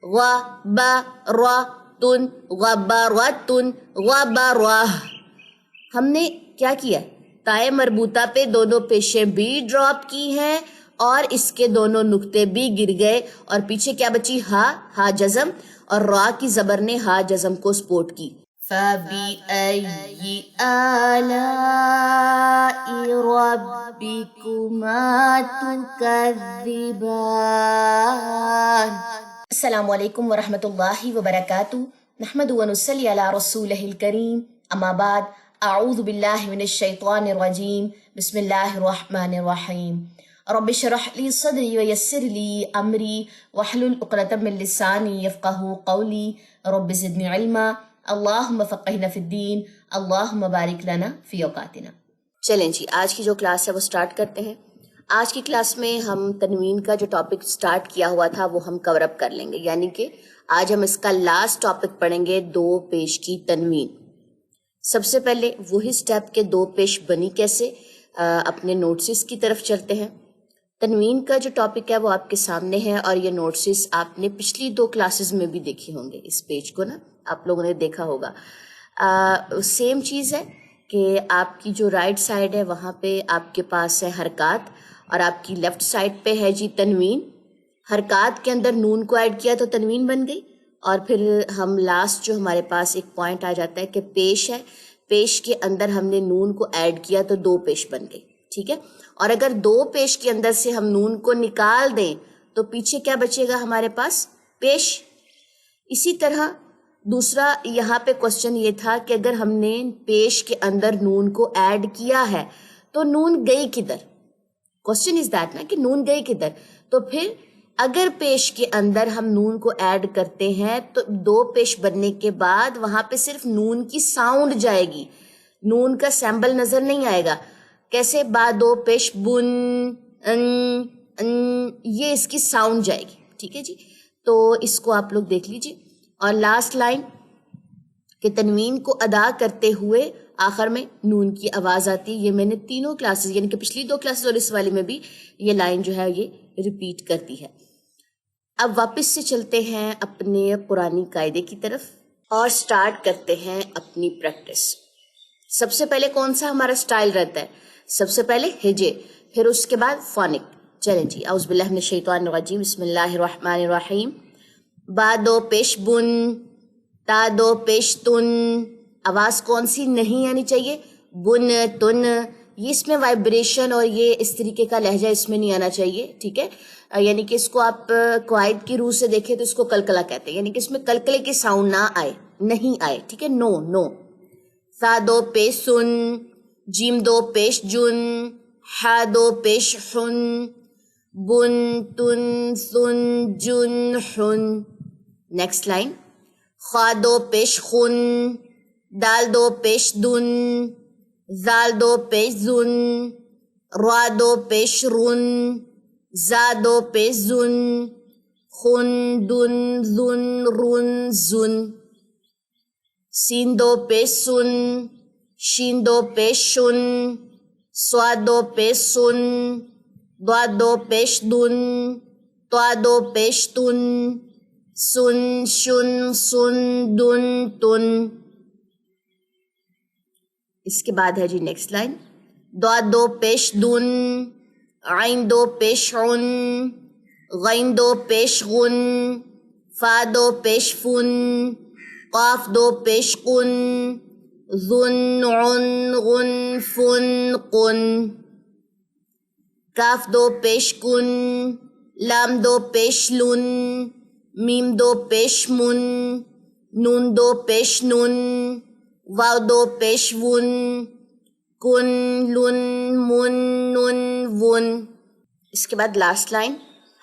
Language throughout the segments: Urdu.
غبرتن غبرتن غبرہ. ہم نے کیا کیا؟ تائے مربوطہ پہ دونوں پیشیں بھی ڈراپ کی ہیں اور اس کے دونوں نقطے بھی گر گئے اور پیچھے کیا بچی؟ ہا جزم، اور را کی زبر نے ہا جزم کو سپورٹ کی. فَبِأَيِّ آلَاءِ رَبِّكُمَا تُكَذِّبَانِ. السلام علیکم ورحمۃ اللہ وبرکاتہ. نحمد ونصلی علی رسولہ الکریم. اما بعد، اعوذ باللہ من الشیطان الرجیم. بسم اللہ الرحمن الرحیم. رب اشرح لی صدری ویسر لی امری واحلل عقدۃ من لسانی یفقہوا قولی. رب زدنی علما. اللہم فقہنا فی الدین. اللہم بارک لنا فی اوقاتنا. چلیں جی، آج کی جو کلاس ہے وہ سٹارٹ کرتے ہیں. آج کی کلاس میں ہم تنوین کا جو ٹاپک سٹارٹ کیا ہوا تھا وہ ہم کور اپ کر لیں گے، یعنی کہ آج ہم اس کا لاسٹ ٹاپک پڑھیں گے، دو پیش کی تنوین. سب سے پہلے وہی سٹیپ کے دو پیش بنی کیسے، اپنے نوٹسز کی طرف چلتے ہیں. تنوین کا جو ٹاپک ہے وہ آپ کے سامنے ہے اور یہ نوٹسز آپ نے پچھلی دو کلاسز میں بھی دیکھے ہوں گے. اس پیج کو نا آپ لوگوں نے دیکھا ہوگا. سیم چیز ہے کہ آپ کی جو رائٹ سائڈ ہے وہاں پہ آپ کے پاس ہے حرکات اور آپ کی لیفٹ سائڈ پہ ہے جی تنوین. حرکات کے اندر نون کو ایڈ کیا تو تنوین بن گئی، اور پھر ہم لاسٹ جو ہمارے پاس ایک پوائنٹ آ جاتا ہے کہ پیش ہے، پیش کے اندر ہم نے نون کو ایڈ کیا تو دو پیش بن گئی. ٹھیک ہے، اور اگر دو پیش کے اندر سے ہم نون کو نکال دیں تو پیچھے کیا بچے گا ہمارے پاس؟ پیش. اسی طرح دوسرا یہاں پہ کوشچن یہ تھا کہ اگر ہم نے پیش کے اندر نون کو ایڈ کیا ہے تو نون گئی کدھر؟ کوشچن از دیٹ نا کہ نون گئی کدھر. تو پھر اگر پیش کے اندر ہم نون کو ایڈ کرتے ہیں تو دو پیش بننے کے بعد وہاں پہ صرف نون کی ساؤنڈ جائے گی، نون کا سیمبل نظر نہیں آئے گا. کیسے؟ با دو پیش بن ان یہ اس کی ساؤنڈ جائے گی. ٹھیک ہے جی، تو اس کو آپ لوگ دیکھ لیجیے. اور لاسٹ لائن کہ تنوین کو ادا کرتے ہوئے آخر میں نون کی آواز آتی ہے. یہ میں نے تینوں کلاسز یعنی کہ پچھلی دو کلاسز اور اس والی میں بھی یہ لائن جو ہے یہ ریپیٹ کرتی ہے. اب واپس سے چلتے ہیں اپنے پرانی قاعدے کی طرف اور سٹارٹ کرتے ہیں اپنی پریکٹس. سب سے پہلے کون سا ہمارا سٹائل رہتا ہے؟ سب سے پہلے ہجے، پھر اس کے بعد فونک. چلیں جی، اعوذ باللہ من الشیطان الرجیم. بسم اللہ الرحمن الرحیم. با دو پیش بن، تا دو پیش تن. آواز کون سی نہیں آنی چاہیے؟ بن تن. یہ اس میں وائبریشن اور یہ اس طریقے کا لہجہ اس میں نہیں آنا چاہیے. ٹھیک ہے، یعنی کہ اس کو آپ قواعد کی روح سے دیکھیں تو اس کو کلکلا کہتے ہیں، یعنی کہ اس میں کلکلے کی ساؤنڈ نہ آئے، نہیں آئے. ٹھیک ہے، نو نو. سا دو پیش سن، جیم دو پیش جن، ہا دو پیش حن، بن تن سن جن حن. Next line. خا دو پیش خن، دال دو پیش دن، زال دو پیش زن، را دو پیش رن، زا دو پیش زن، خن دن زن رن زن. سین دو پیش سن، شین دو پیش شن، سوا دو پیش سن، دوا دو پیش دن، توا دو پیش تن، سن شن سن دن تن. اس کے بعد ہے جی نیکسٹ لائن. دوا دو پیش دن، عین دو پیش عن، غین دو پیش غن، فا دو پیش فن، قاف دو پیش قن، ظن عن غن فن قن. کاف دو پیش کن، لام دو پیش لن، میم دو پیش من، نون دو پیش نن، واو دو پیش ون، کن لن من نن ون. اس کے بعد لاسٹ لائن.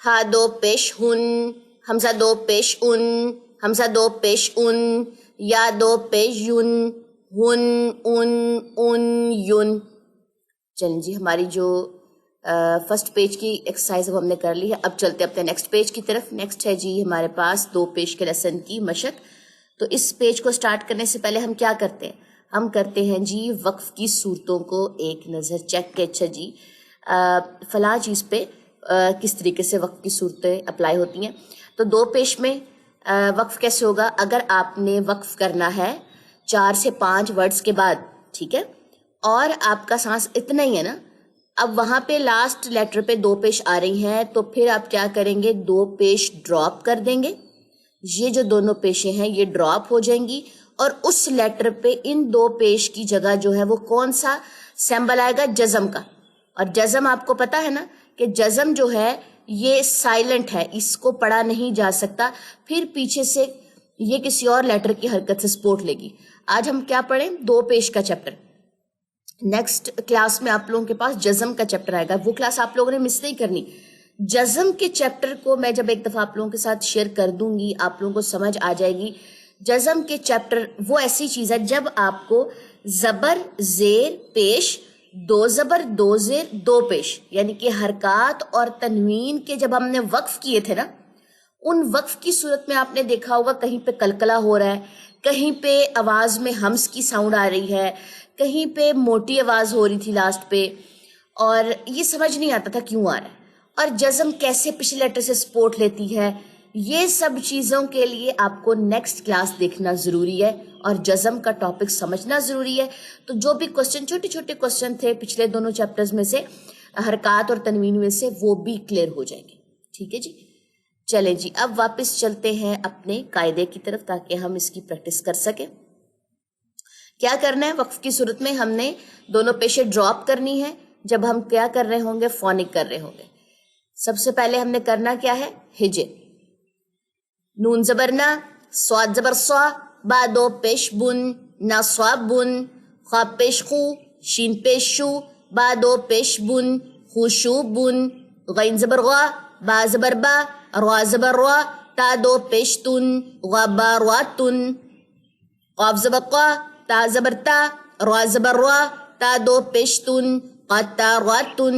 ہا دو پیش ہن، حمزہ دو پیش ان، حمزہ دو پیش ان، یا دو پیش یون، ہن ان یون. چلیں جی، ہماری جو فرسٹ پیج کی ایکسرسائز وہ ہم نے کر لی ہے. اب چلتے اپنے نیکسٹ پیج کی طرف. نیکسٹ ہے جی ہمارے پاس دو پیش کے لیسن کی مشق. تو اس پیج کو سٹارٹ کرنے سے پہلے ہم کیا کرتے ہیں؟ ہم کرتے ہیں جی وقف کی صورتوں کو ایک نظر چیک کہ اچھا جی فلاں چیز پہ کس طریقے سے وقف کی صورتیں اپلائی ہوتی ہیں. تو دو پیش میں وقف کیسے ہوگا؟ اگر آپ نے وقف کرنا ہے 4 سے 5 ورڈز کے بعد، ٹھیک ہے، اور آپ کا سانس اتنا ہی ہے نا، اب وہاں پہ لاسٹ لیٹر پہ 2 پیش آ رہی ہیں، تو پھر آپ کیا کریں گے؟ 2 پیش ڈراپ کر دیں گے. یہ جو دونوں پیشیں ہیں یہ ڈراپ ہو جائیں گی، اور اس لیٹر پہ ان 2 پیش کی جگہ جو ہے وہ کون سا سمبل آئے گا؟ جزم کا. اور جزم آپ کو پتا ہے نا کہ جزم جو ہے یہ سائلنٹ ہے، اس کو پڑھا نہیں جا سکتا، پھر پیچھے سے یہ کسی اور لیٹر کی حرکت سے سپورٹ لے گی. آج ہم کیا پڑھیں؟ 2 پیش کا چیپٹر. نیکسٹ کلاس میں آپ لوگوں کے پاس جزم کا چیپٹر آئے گا، وہ کلاس آپ لوگوں نے مس نہیں کرنی. جزم کے چیپٹر کو میں جب ایک دفعہ آپ لوگوں کے ساتھ شیئر کر دوں گی، آپ لوگوں کو سمجھ آ جائے گی. جزم کے چیپٹر وہ ایسی چیز ہے جب آپ کو زبر زیر پیش، 2 زبر 2 زیر 2 پیش، یعنی کہ حرکات اور تنوین کے جب ہم نے وقف کیے تھے نا، ان وقف کی صورت میں آپ نے دیکھا ہوگا کہیں پہ کلکلا ہو رہا ہے، کہیں پہ آواز میں ہمس کی ساؤنڈ آ رہی ہے، کہیں پہ موٹی آواز ہو رہی تھی لاسٹ پہ، اور یہ سمجھ نہیں آتا تھا کیوں آ رہا ہے، اور جزم کیسے پچھلے لیٹر سے سپورٹ لیتی ہے. یہ سب چیزوں کے لیے آپ کو نیکسٹ کلاس دیکھنا ضروری ہے، اور جزم کا ٹاپک سمجھنا ضروری ہے. تو جو بھی کوسچن، چھوٹے چھوٹے کوسچن تھے پچھلے دونوں چیپٹرز میں سے، حرکات اور تنوین میں سے، وہ بھی کلیئر ہو جائیں گے. ٹھیک ہے جی، چلیں جی اب واپس چلتے ہیں اپنے قاعدے کی طرف تاکہ ہم اس کی پریکٹس کر سکیں. کیا کرنا ہے؟ وقف کی صورت میں ہم نے دونوں پیشیں ڈراپ کرنی ہے جب ہم کیا کر رہے ہوں گے؟ فونک کر رہے ہوں گے. سب سے پہلے ہم نے کرنا کیا ہے؟ ہجے. نون زبر نا، صاد زبر صا، با 2 پیش بن، نا صاب بن، خا پیش خو، شین پیش شو، با 2 پیش بن، خوشو بن، غین زبر غا، با زبر با، را زبر را، تا 2 پیش تن، غا را تن، قاف زبر قا، تا زبر تا، را زبر را، تا 2 پیش تن، قاتا را تن،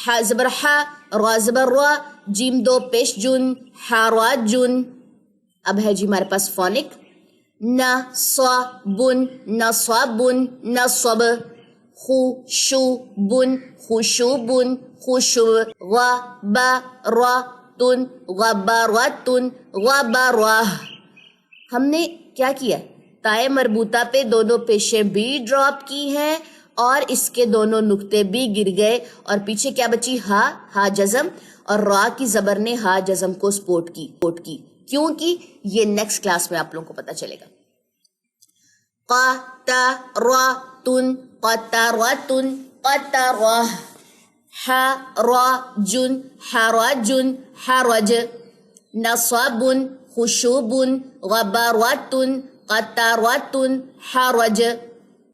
حا زبر حا، را زبر را، جیم 2 پیش جن، حا را جن. اب ہے جی ہمارے پاس فونک. نا صا بن، نا صا بن، نا صب، خو شو بن، خوشو بن، خوشو، غا با را تن، غا با را تن، غا با را. ہم نے کیا کیا؟ تائے مربوطہ پہ دونوں پیشیں بھی ڈراپ کی ہیں، اور اس کے دونوں نقطے بھی گر گئے، اور پیچھے کیا بچی؟ ہا. ہا جزم، اور را کی زبر نے ہا جزم کو سپورٹ کی. کیوں کی؟ یہ نیکسٹ کلاس میں آپ لوگوں کو پتا چلے گا. قا تا را تن، قاتا را تن، قاتا را. حا را جن، حا جن، حرج. نصاب خشوب، غبارات، قطارات، حرج.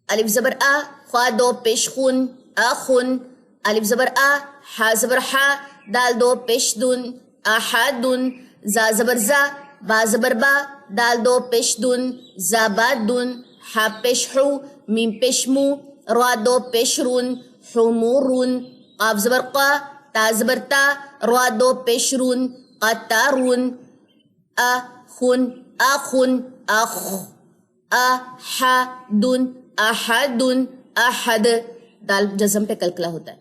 الف زبر آ، خا 2 پیش خون، آخن. الف زبر آ، حا زبر حا، دال 2 پیش دن، آحادن. زا زبر زا، با زبر با، دال 2 پیش دن، زابادن. حا پیش حو، میم پیش مو، را 2 پیش رون، حمورون. قاف زبر قا، تا زبر تا، را 2 پیش رون، قطارون. آخن، آخن، آخ. آحادن، آحادن، آحد. دال جزم پہ کلکلا ہوتا ہے.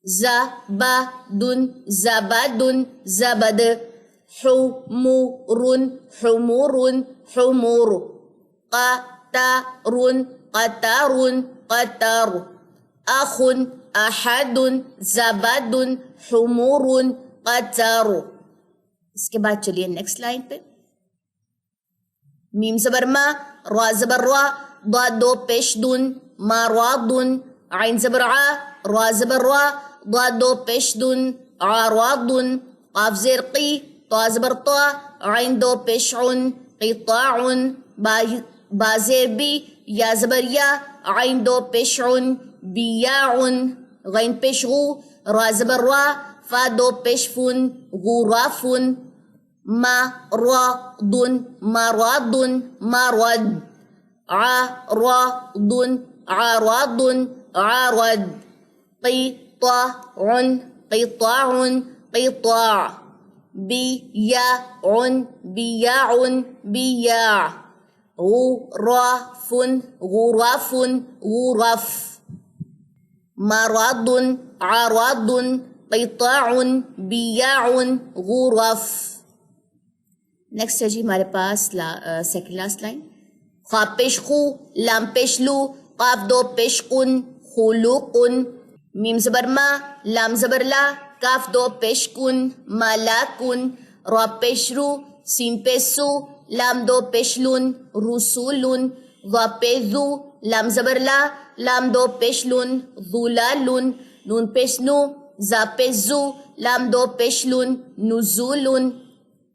زابادن، زابادن، زبد. حمورن، حمورن، حمور. قطارن، قطارن، قطار. آخن، آحادن، زبادن، حمورن، قطار. اس کے بعد چلیے نیکسٹ لائن پہ. میم زبر ما، را زبر را، ضاد 2 پیش دن، مارادن. عین زبر عا، را زبر را، ضاد 2 پیش دن، عارادن. قاف زیر قی، طا زبر طا، عین 2 پیش عن، قطاع. با زیر بی، یا زبر یا، عین 2 پیش عن، بیاع. غین پیش غو، را زبر را، فا 2 پیش فن، غرافن. مرادن، مرادن، مرد. عراض، عراض، عرض. قطاع، قطاع، قطاع. بیاع، بیاع، بیاع. غراف، غراف، غرف. مرض، عرض، قطاع، بیاع، غرف. نیکسٹ ہے جی ہمارے پاس سیکنڈ لاسٹ لائن. خا پیش خو لام پیش لو قاف دو پیش قن خلوقن میم زبر ما لام زبر لا کاف دو پیش کن مالاکن را پیش رو سین پیش سو لام دو پیش لون رسولن ضا پیش ذو لام زبر لا لام دو پیش لون ظلالن نون پیش نو زا پیش زو لام دو پیش لون نزولن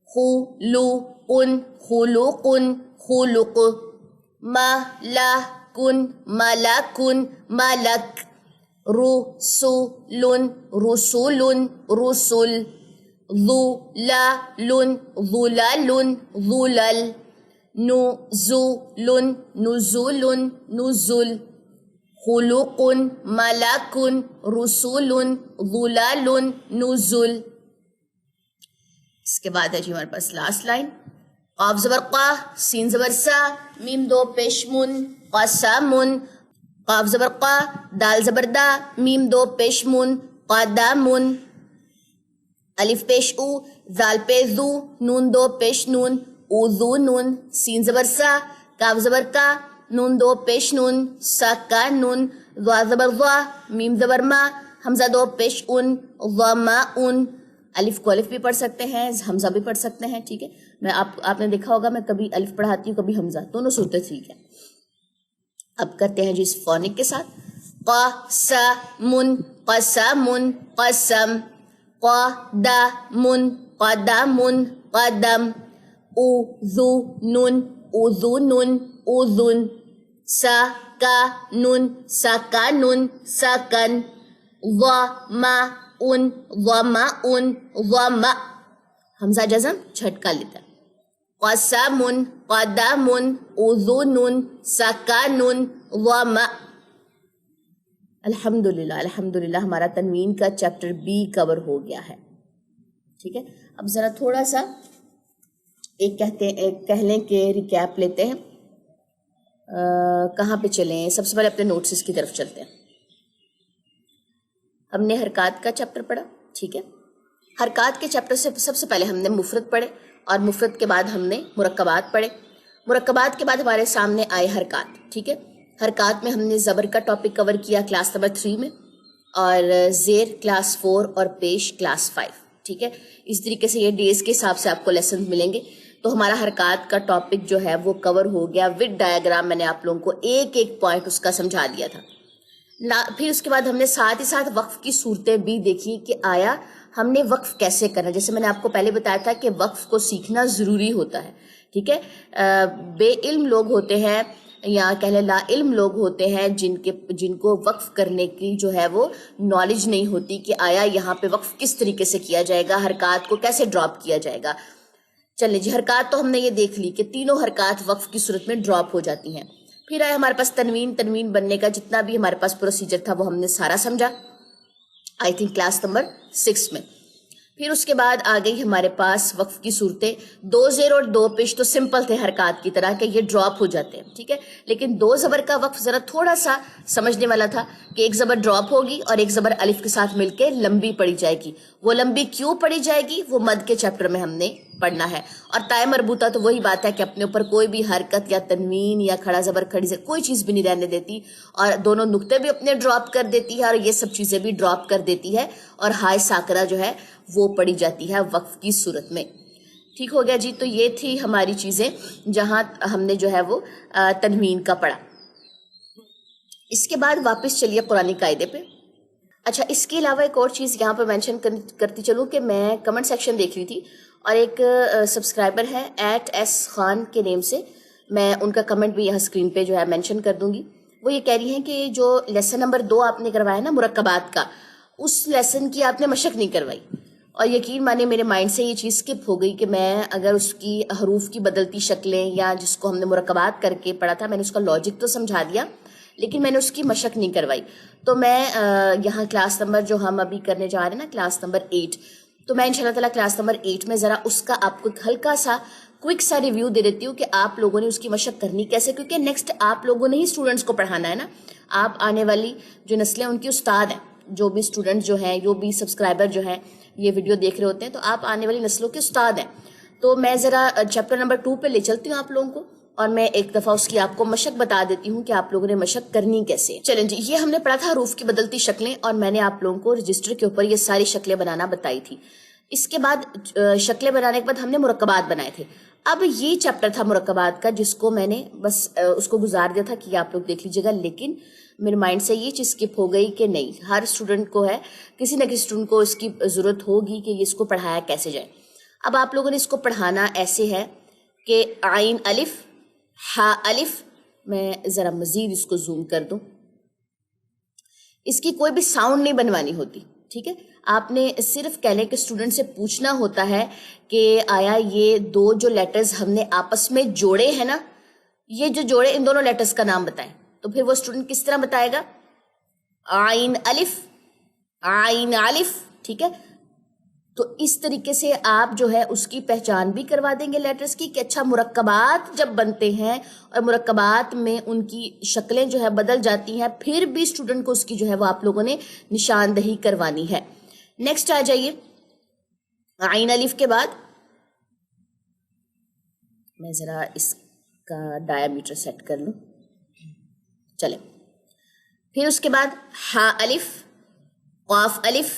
خلوقن خلوقن خلق مالاکن مالاکن مالک رسول رسول رسل ظلال ظلال ظلل نزول نزول نزل خلق ملک رسول ظلال نزل. اس کے بعد ہے جی ہمارے پاس لاسٹ لائن. قاف زبر قا سین زبر سا میم دو پیشمن قسامن قاف زبر قا دال زبر دا میم دو پیشمن قدامن الف پیش او ذال پیش ذو نون دو پیش نون اذونن سین زبر سا کاف زبر کا نون دو پیش نون سکانن ضا زبر ضا میم زبر ما حمزہ دو پیش ان ضماءن الف کو الف بھی پڑھ سکتے ہیں حمزہ بھی پڑھ سکتے ہیں. ٹھیک ہے, میں آپ نے دیکھا ہوگا میں کبھی الف پڑھاتی ہوں کبھی حمزہ, دونوں صورتیں ٹھیک ہے. اب کرتے ہیں جی اس فونک کے ساتھ. قسم قسم قسم قدم قدم قدم اذن اذن اذن سکن سکن سکن ظمأ ظمأ ظمأ حمزہ جزم جھٹکا لیتا ہے. قسم قدم اذن سکن ظمأ. الحمدللہ ہمارا تنوین کا چیپٹر بی کور ہو گیا ہے. ٹھیک ہے, اب ذرا تھوڑا سا ایک کہہ لیں کہ ریکیپ لیتے ہیں. کہاں پہ چلیں؟ سب سے پہلے اپنے نوٹس کی طرف چلتے ہیں. ہم نے حرکات کا چیپٹر پڑھا. ٹھیک ہے, حرکات کے چیپٹر سے سب سے پہلے ہم نے مفرد پڑھے اور مفرد کے بعد ہم نے مرکبات پڑھے. مرکبات کے بعد ہمارے سامنے آئے حرکات. ٹھیک ہے, حرکات میں ہم نے زبر کا ٹاپک کور کیا کلاس نمبر 3 میں, اور زیر کلاس 4 اور پیش کلاس 5. ٹھیک ہے, اس طریقے سے یہ ڈیز کے حساب سے آپ کو لیسن ملیں گے. تو ہمارا حرکات کا ٹاپک جو ہے وہ کور ہو گیا وتھ ڈائیگرام. میں نے آپ لوگوں کو ایک ایک پوائنٹ اس کا سمجھا دیا تھا. پھر اس کے بعد ہم نے ساتھ ہی ساتھ وقف کی صورتیں بھی دیکھی کہ آیا ہم نے وقف کیسے کرنا. جیسے میں نے آپ کو پہلے بتایا تھا کہ وقف کو سیکھنا ضروری ہوتا ہے. ٹھیک ہے, بے علم لوگ ہوتے ہیں یا کہہ لیں لا علم لوگ ہوتے ہیں جن کو وقف کرنے کی جو ہے وہ نالج نہیں ہوتی کہ آیا یہاں پہ وقف کس طریقے سے کیا جائے گا, حرکات کو کیسے ڈراپ کیا جائے گا. چلیں جی, حرکات تو ہم نے یہ دیکھ لی کہ تینوں حرکات وقف کی صورت میں ڈراپ ہو جاتی ہیں. پھر آئے ہمارے پاس تنوین بننے کا جتنا بھی ہمارے پاس پروسیجر تھا وہ ہم نے سارا سمجھا آئی تھنک کلاس نمبر 6 میں. پھر اس کے بعد آ گئی ہمارے پاس وقف کی صورتیں. 2 زیر اور 2 پیش تو سمپل تھے حرکات کی طرح کہ یہ ڈراپ ہو جاتے ہیں. ٹھیک ہے, لیکن 2 زبر کا وقف ذرا تھوڑا سا سمجھنے والا تھا کہ ایک زبر ڈراپ ہوگی اور ایک زبر الف کے ساتھ مل کے لمبی پڑی جائے گی. وہ لمبی کیوں پڑی جائے گی وہ مد کے چیپٹر میں ہم نے پڑھنا ہے. اور تائے مربوطہ تو وہی بات ہے کہ اپنے اوپر کوئی بھی حرکت یا تنوین یا کھڑا زبر کھڑی زبر کوئی چیز بھی نہیں رہنے دیتی, اور دونوں نقطے بھی اپنے ڈراپ کر دیتی ہے اور یہ سب چیزیں بھی ڈراپ کر دیتی ہے, اور ہائے ساکرہ جو ہے وہ پڑی جاتی ہے وقف کی صورت میں. ٹھیک ہو گیا جی. تو یہ تھی ہماری چیزیں جہاں ہم نے جو ہے وہ تنوین کا پڑھا. اس کے بعد واپس چلیے قرآنی قاعدے پہ. اچھا, اس کے علاوہ ایک اور چیز یہاں پہ مینشن کرتی چلوں کہ میں کمنٹ سیکشن دیکھ رہی تھی اور ایک سبسکرائبر ہے @S خان کے نیم سے, میں ان کا کمنٹ بھی یہاں اسکرین پہ جو ہے مینشن کر دوں گی. وہ یہ کہہ رہی ہیں کہ جو لیسن نمبر 2 آپ نے کروایا نا مرکبات کا, اس لیسن کی آپ نے مشق نہیں کروائی. اور یقین مانے میرے مائنڈ سے یہ چیز اسکپ ہو گئی کہ میں اگر اس کی حروف کی بدلتی شکلیں یا جس کو ہم نے مرکبات کر کے پڑھا تھا میں نے اس کا لاجک تو سمجھا دیا لیکن میں نے اس کی مشق نہیں کروائی. تو میں یہاں کلاس نمبر جو ہم ابھی کرنے جا رہے ہیں نا کلاس نمبر 8, تو میں انشاءاللہ تعالیٰ کلاس نمبر 8 میں ذرا اس کا آپ کو ہلکا سا کوئک سا ریویو دے دیتی ہوں کہ آپ لوگوں نے اس کی مشق کرنی کیسے, کیونکہ نیکسٹ آپ لوگوں نے ہی اسٹوڈنٹس کو پڑھانا ہے نا. آپ آنے والی جو نسلیں ان کی استاد ہیں, جو بھی اسٹوڈنٹ جو ہیں جو بھی سبسکرائبر جو ہیں یہ ویڈیو دیکھ رہے ہوتے ہیں تو آپ آنے والی نسلوں کے استاد ہیں. تو میں ذرا چیپٹر نمبر 2 پہ لے چلتی ہوں آپ لوگوں کو، اور میں ایک دفعہ اس کی آپ کو مشق بتا دیتی ہوں کہ آپ لوگوں نے مشق کرنی کیسے ہے۔ چلیں جی، یہ ہم نے پڑھا تھا حروف کی بدلتی شکلیں، اور میں نے آپ لوگوں کو رجسٹر کے اوپر یہ ساری شکلیں بنانا بتائی تھی۔ اس کے بعد شکلیں بنانے کے بعد ہم نے مرکبات بنائے تھے۔ اب یہ چیپٹر تھا مرکبات کا، جس کو میں نے بس اس کو گزار دیا تھا کہ آپ لوگ دیکھ لیجیے گا، لیکن میرے مائنڈ سے یہ چیز اسکپ ہو گئی کہ نہیں، ہر اسٹوڈنٹ کو ہے، کسی نہ کسی اسٹوڈنٹ کو اس کی ضرورت ہوگی کہ اس کو پڑھایا کیسے جائے۔ اب آپ لوگوں نے اس کو پڑھانا ایسے ہے کہ عین الف، ہا الف، میں ذرا مزید اس کو زوم کر دوں، اس کی کوئی بھی ساؤنڈ نہیں بنوانی ہوتی، ٹھیک ہے؟ آپ نے صرف کہنے کے اسٹوڈنٹ سے پوچھنا ہوتا ہے کہ آیا یہ دو جو لیٹرز ہم نے آپس میں جوڑے ہیں نا، یہ جو جوڑے، ان دونوں لیٹرز کا نام بتائیں۔ تو پھر وہ اسٹوڈنٹ کس طرح بتائے گا؟ عین الف، عین الف، ٹھیک ہے؟ تو اس طریقے سے آپ جو ہے اس کی پہچان بھی کروا دیں گے لیٹرز کی، کہ اچھا مرکبات جب بنتے ہیں اور مرکبات میں ان کی شکلیں جو ہے بدل جاتی ہیں، پھر بھی اسٹوڈنٹ کو اس کی جو ہے وہ آپ لوگوں نے نشاندہی کروانی ہے۔ نیکسٹ آ جائیے، عین الف کے بعد میں ذرا اس کا ڈایامیٹر سیٹ کر لوں، چلیں، پھر اس کے بعد ہا الف، قاف الف،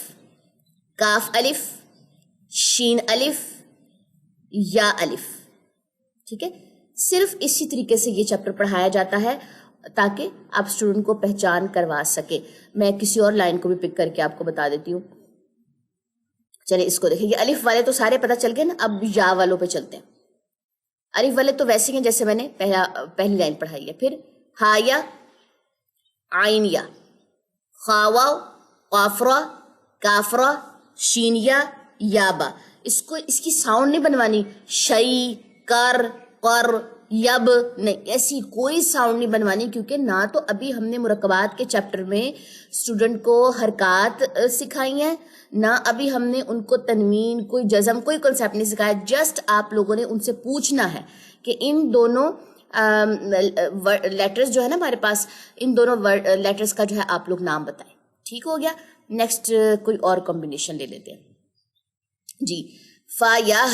کاف الف، شین الف، یا الف، ٹھیک ہے؟ صرف اسی طریقے سے یہ چیپٹر پڑھایا جاتا ہے تاکہ آپ اسٹوڈنٹ کو پہچان کروا سکے۔ میں کسی اور لائن کو بھی پک کر کے آپ کو بتا دیتی ہوں۔ چلے اس کو دیکھیں، یہ الف والے تو سارے پتہ چل گئے نا، اب یا والوں پہ چلتے ہیں۔ الف والے تو ویسے ہیں جیسے میں نے پہلی لائن پڑھائی ہے۔ پھر ہا یا، عین یا، خا واو، قاف را، کاف را، شین یا با۔ اس کی ساؤنڈ نہیں بنوانی، شئی، کر، قر، یب، نہیں، ایسی کوئی ساؤنڈ نہیں بنوانی، کیونکہ نہ تو ابھی ہم نے مرکبات کے چیپٹر میں اسٹوڈنٹ کو حرکات سکھائی ہیں، نہ ابھی ہم نے ان کو تنوین، کوئی جزم، کوئی کنسیپٹ نہیں سکھایا۔ جسٹ آپ لوگوں نے ان سے پوچھنا ہے کہ ان دونوں لیٹرز جو ہے نا ہمارے پاس، ان دونوں لیٹرز کا جو ہے آپ لوگ نام بتائیں۔ ٹھیک ہو گیا؟ نیکسٹ کوئی اور کمبینیشن لے لیتے ہیں جی۔ فا یا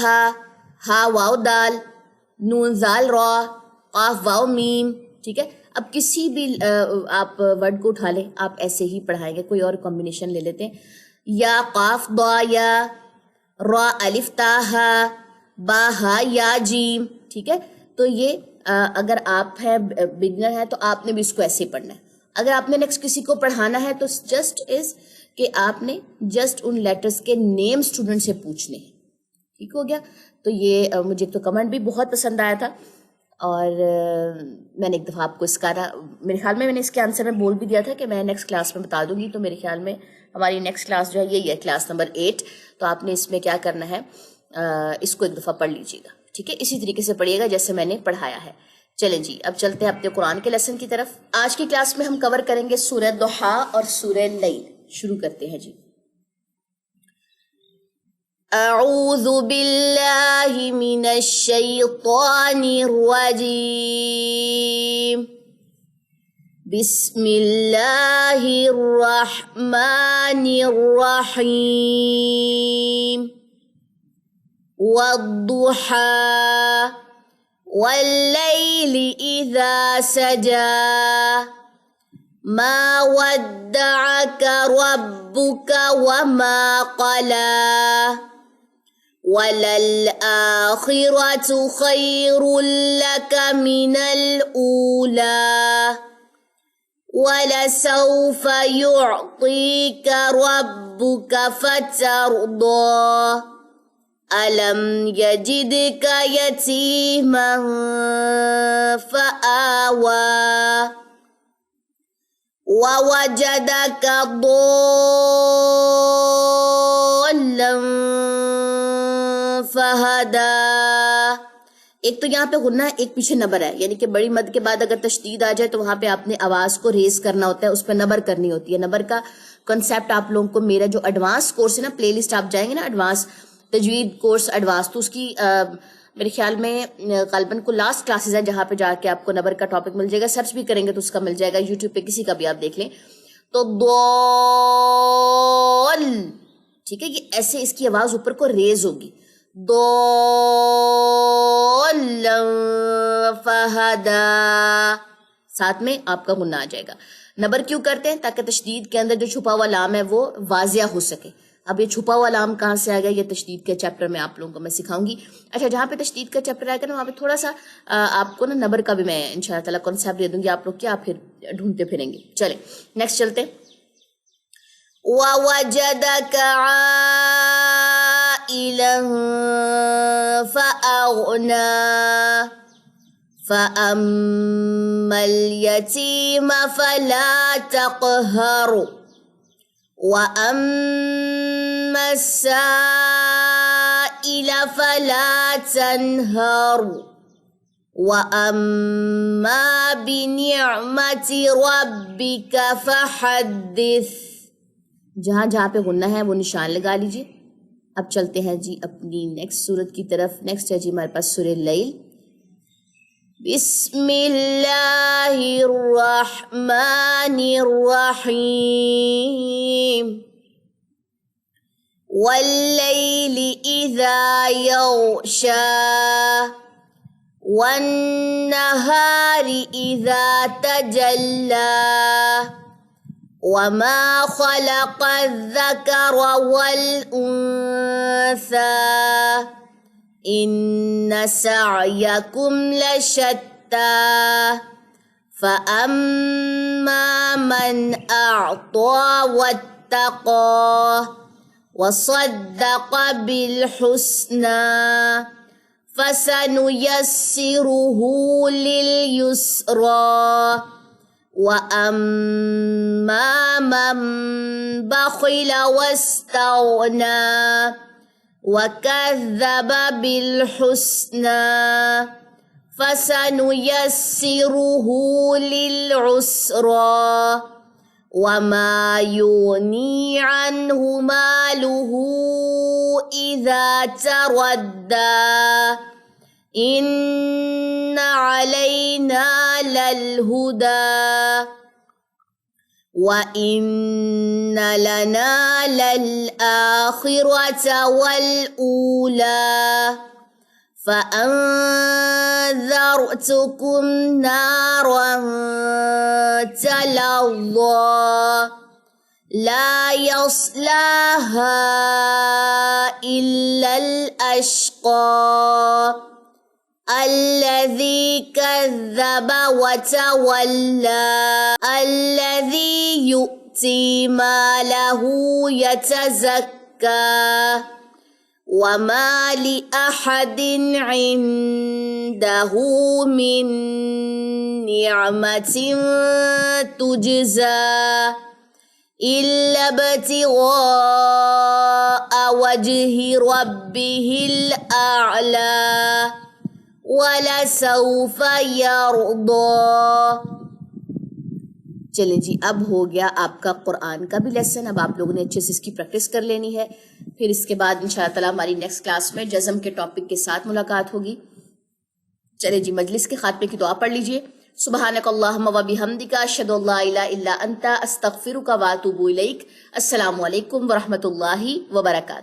ہا واو دال، نون زال را، قاف واو میم، ٹھیک ہے؟ اب کسی بھی آپ ورڈ کو اٹھا لیں، آپ ایسے ہی پڑھائیں گے۔ کوئی اور کمبینیشن لے لیتے ہیں، یا قاف ضا یا، را الف تا ہا، با ہا یا جیم، ٹھیک ہے؟ تو یہ اگر آپ ہیں بگنر ہیں تو آپ نے بھی اس کو ایسے ہی پڑھنا ہے۔ اگر آپ نے نیکسٹ کسی کو پڑھانا ہے تو جسٹ از کہ آپ نے جسٹ ان لیٹرز کے نیم اسٹوڈنٹ سے پوچھنے ہیں۔ ٹھیک ہو گیا؟ تو یہ مجھے تو کمنٹ بھی بہت پسند آیا تھا، اور میں نے ایک دفعہ آپ کو اس کا میرے خیال میں نے اس کے آنسر میں بول بھی دیا تھا کہ میں نیکسٹ کلاس میں بتا دوں گی۔ تو میرے خیال میں ہماری نیکسٹ کلاس جو ہے یہی ہے، کلاس نمبر 8۔ تو آپ نے اس میں کیا کرنا ہے، اس کو ایک دفعہ پڑھ لیجیے گا، ٹھیک ہے؟ اسی طریقے سے پڑھیے گا جیسے میں نے پڑھایا ہے۔ چلیں جی، اب چلتے ہیں اپنے قرآن کے لیسن کی طرف۔ آج کی کلاس میں ہم کور کریں گے سورہ ضحیٰ اور سورہ لیل۔ شروع کرتے ہیں جی۔ اعوذ باللہ من الشیطان الرجیم، بسم اللہ الرحمن الرحیم، والضحى واللیل اذا سجى، ما ودعك ربك وما قلى، وَلَلْآخِرَةُ خَيْرٌ لَكَ مِنَ الْأُولَى، وَلَسَوْفَ يُعْطِيكَ رَبُّكَ فَتَرْضَى، أَلَمْ يَجِدْكَ يَتِيمًا فَآوَى، وَوَجَدَكَ ضَالًّا فہدا۔ ایک تو یہاں پہ غنہ ہے، ایک پیچھے نبر ہے، یعنی کہ بڑی مد کے بعد اگر تشدید آ جائے تو وہاں پہ آپ نے آواز کو ریز کرنا ہوتا ہے، اس پہ نبر کرنی ہوتی ہے۔ نبر کا کنسیپٹ آپ لوگوں کو میرا جو ایڈوانس کورس ہے نا، پلے لسٹ آپ جائیں گے نا، ایڈوانس تجوید کورس ایڈوانس، تو اس کی میرے خیال میں غالباً کو لاسٹ کلاسز ہیں جہاں پہ جا کے آپ کو نبر کا ٹاپک مل جائے گا۔ سرچ بھی کریں گے تو اس کا مل جائے گا، یوٹیوب پہ کسی کا بھی آپ دیکھ لیں تو ضال، ٹھیک ہے؟ یہ ایسے اس کی آواز اوپر کو ریز ہوگی، ضالا فہدا، ساتھ میں آپ کا غنہ آ جائے گا. نبر کیوں کرتے ہیں؟ تاکہ تشدید کے اندر جو چھپا ہوا لام ہے وہ واضح ہو سکے. اب یہ چھپا ہوا لام کہاں سے آ گیا، یہ تشدید کے چیپٹر میں آپ لوگوں کو میں سکھاؤں گی. اچھا، جہاں پہ تشدید کا چیپٹر آئے گا نا وہاں پہ تھوڑا سا آپ کو نا نبر کا بھی میں انشاءاللہ تعالیٰ کانسیپٹ دے دوں گی، آپ لوگ کیا پھر ڈھونڈتے پھریں گے. چلیں نیکسٹ چلتے ہیں. وَوَجَدَكَ عَائِلًا فَأَغْنَى فَأَمَّا الْيَتِيمَ فَلَا تَقْهَرْ وَأَمَّا السَّائِلَ فَلَا تَنْهَرْ وَأَمَّا بِنِعْمَةِ رَبِّكَ فَحَدِّثْ. جہاں جہاں پہ غنہ ہے وہ نشان لگا لیجئے. اب چلتے ہیں جی اپنی نیکسٹ سورت کی طرف. نیکسٹ ہے جی ہمارے پاس سورہ لیل. بسم اللہ الرحمن الرحیم. واللیل اذا یغشا والنہار اذا تجلی وما خلق الذکر والانثى ان سعیکم لشتی فاما من اعطى واتقى وصدق بالحسنى فسنيسره لليسرى وَأَمَّا مَن بَخِلَ وَاسْتَغْنَى وَكَذَّبَ بِالْحُسْنَى فَسَنُيَسِّرُهُ لِلْعُسْرَى وَمَا يُغْنِي عَنْهُ مَالُهُ إِذَا تَرَدَّى إِنَّ عَلَيْنَا لَلْهُدَى وَإِنَّ لَنَا لَلْآخِرَةَ وَالْأُولَى فَأَنذَرْتُكُمْ نَارًا تَلَظَّى لَا يَصْلَاهَا إِلَّا الْأَشْقَى الذي كذب وتولى الذي يؤتي ماله يتزكى وما لأحد عنده من نعمة تجزى إلا ابتغاء وجه ربه الأعلى وَلَسَوْفَ يَرْضَى. چلیں جی اب ہو گیا آپ کا قرآن کا بھی لیسن. اب آپ لوگوں نے اچھے سے اس کی پریکٹس کر لینی ہے. پھر اس کے بعد انشاءاللہ تعالیٰ ہماری نیکسٹ کلاس میں جزم کے ٹاپک کے ساتھ ملاقات ہوگی. چلیں جی مجلس کے خاتمے کی دعا پڑھ لیجئے. سبحانک اللہم و بحمدک اشہد ان لا الہ الا انت استغفرک و اتوب الیک. السلام علیکم ورحمۃ اللہ وبرکاتہ.